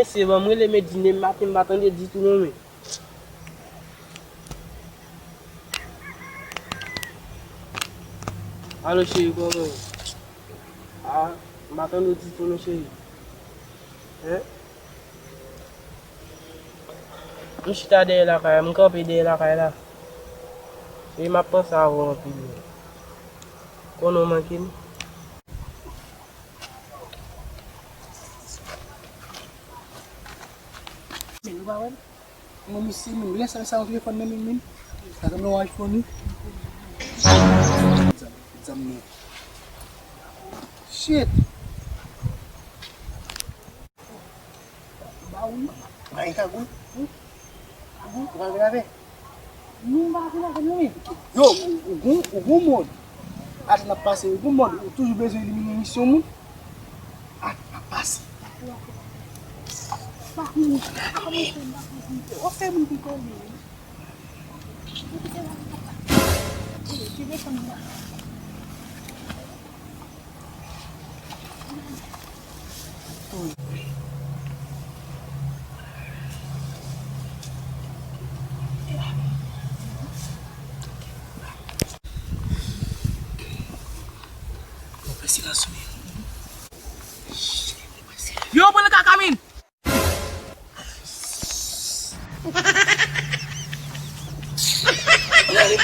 C'est bon, moi les dîner matin matin de dit tout le monde. Allô chérie, comment? Ah, matin de dit tout le monde chérie. Hein? Je suis allé là quand même, je suis là quand même. Et ma pense à vous en plus. Qu'on a manqué. Min bawan, mo misi min bilang sa telepon min. Kaya no iPhone ni. Jam ni. Shit. Baun. Ay ka gun. Gun ka grabe. Não vai lá com ele. Yo, o modo. At na passe, o modo, toujours besoin de munition. At na passe. Oke mungkin kau ni. Yo, boleh kak Kamin? Olha ali.